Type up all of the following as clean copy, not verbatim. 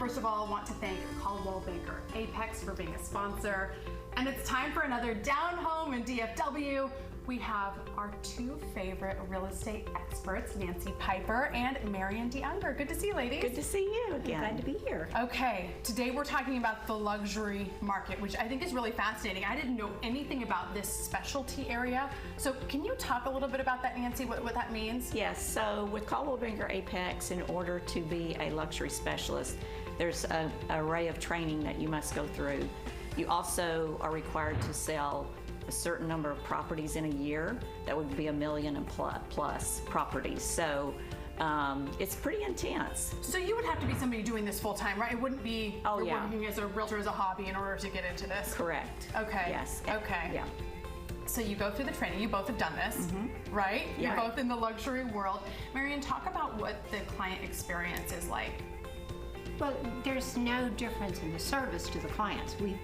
first of all, I want to thank Coldwell Banker Apex for being a sponsor. And it's time for another Down Home in DFW. We have our two favorite real estate experts, Nancy Piper and Marian DeUnger. Good to see you, ladies. Good to see you again. Glad to be here. Okay, today we're talking about the luxury market, which I think is really fascinating. I didn't know anything about this specialty area. So can you talk a little bit about that, Nancy, what that means? Yes, so with Coldwell Banker Apex, in order to be a luxury specialist, there's an array of training that you must go through. You also are required to sell a certain number of properties in a year. That would be 1 million and plus properties. So it's pretty intense. So you would have to be somebody doing this full time, right? It wouldn't be working as a realtor as a hobby in order to get into this. Correct. Okay. Yes. Okay. Yeah. So you go through the training. You both have done this, right? You're both in the luxury world. Marian, talk about what the client experience is like. Well, there's no difference in the service to the clients. We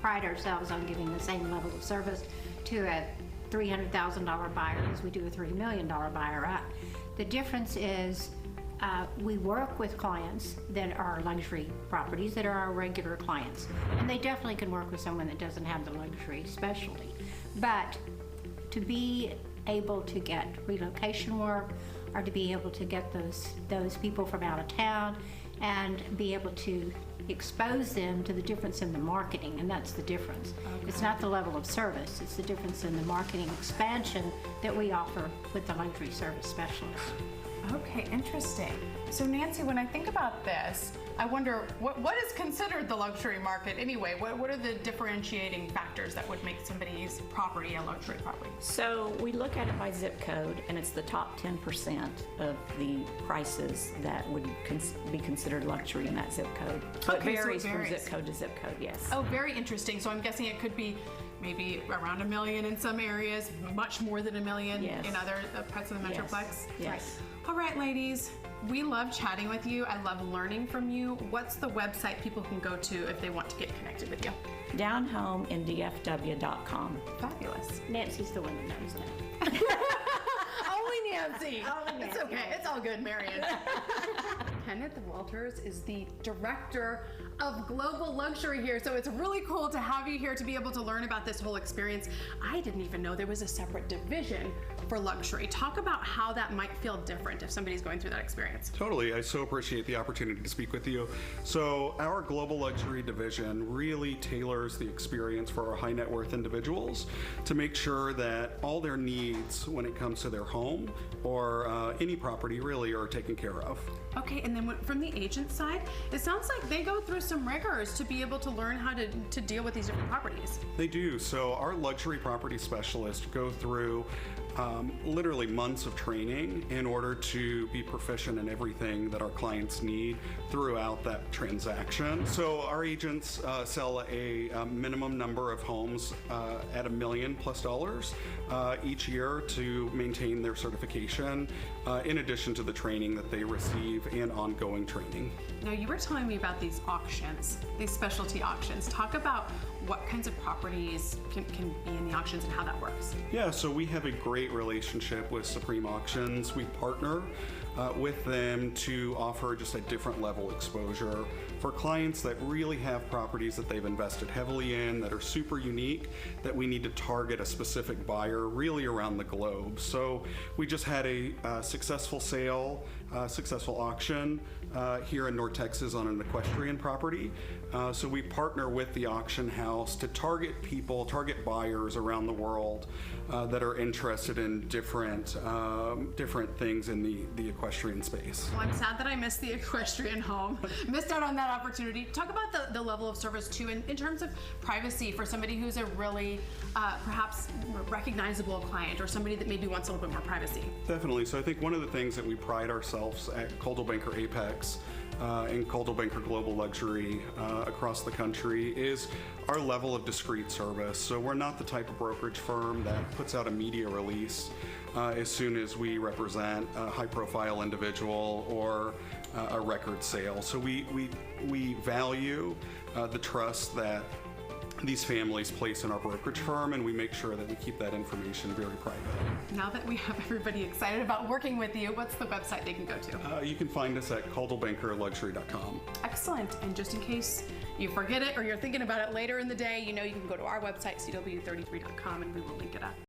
pride ourselves on giving the same level of service to a $300,000 buyer as we do a $3 million buyer. The difference is we work with clients that are luxury properties that are our regular clients. And they definitely can work with someone that doesn't have the luxury specialty. But to be able to get relocation work or to be able to get those people from out of town and be able to expose them to the difference in the marketing, and that's the difference. Okay. It's not the level of service, it's the difference in the marketing expansion that we offer with the luxury service specialist. Okay, interesting. So Nancy, when I think about this, I wonder what is considered the luxury market anyway? What are the differentiating factors that would make somebody's property a luxury property? So we look at it by zip code, and it's the top 10% of the prices that would be considered luxury in that zip code. So Okay, it varies so it from varies. zip code to zip code, yes. Oh, very interesting. So I'm guessing it could be maybe around 1 million in some areas, much more than 1 million Yes. in other parts of the Metroplex. Yes. All right, ladies, we love chatting with you. I love learning from you. What's the website people can go to if they want to get connected with you? Downhomeindfw.com. Fabulous. Nancy's the one that knows that. Only Nancy. Only It's Nancy. okay. It's all good, Marian. Kenneth Walters is the director of Global Luxury here, so it's really cool to have you here to be able to learn about this whole experience. I didn't even know there was a separate division for luxury. Talk about how that might feel different if somebody's going through that experience. Totally. I so appreciate the opportunity to speak with you. So our Global Luxury division really tailors the experience for our high net worth individuals to make sure that all their needs when it comes to their home or any property really are taken care of. Okay, and then from the agent side, it sounds like they go through some rigors to be able to learn how to deal with these different properties. They do. So our luxury property specialists go through literally months of training in order to be proficient in everything that our clients need throughout that transaction. So our agents sell a minimum number of homes at $1 million plus each year to maintain their certification, in addition to the training that they receive and ongoing training. Now, you were telling me about these auctions, these specialty auctions. Talk about what kinds of properties can be in the auctions and how that works. Yeah, so we have a great relationship with Supreme Auctions. We partner with them to offer just a different level exposure for clients that really have properties that they've invested heavily in that are super unique, that we need to target a specific buyer really around the globe. So we just had a successful sale, successful auction here in North Texas on an equestrian property. So we partner with the auction house to target people, target buyers around the world that are interested in different things in the equestrian space. Well, I'm sad that I missed the equestrian home, missed out on that opportunity. Talk about the level of service too, in terms of privacy for somebody who's a really perhaps recognizable client or somebody that maybe wants a little bit more privacy. Definitely. So I think one of the things that we pride ourselves at Coldwell Banker Apex and Coldwell Banker Global Luxury across the country is our level of discreet service. So we're not the type of brokerage firm that puts out a media release as soon as we represent a high-profile individual or a record sale. So we value the trust that these families place in our brokerage firm, and we make sure that we keep that information very private. Now that we have everybody excited about working with you, what's the website they can go to? You can find us at CaldwellBankerLuxury.com. Excellent. And just in case you forget it or you're thinking about it later in the day, you can go to our website, cw33.com, and we will link it up.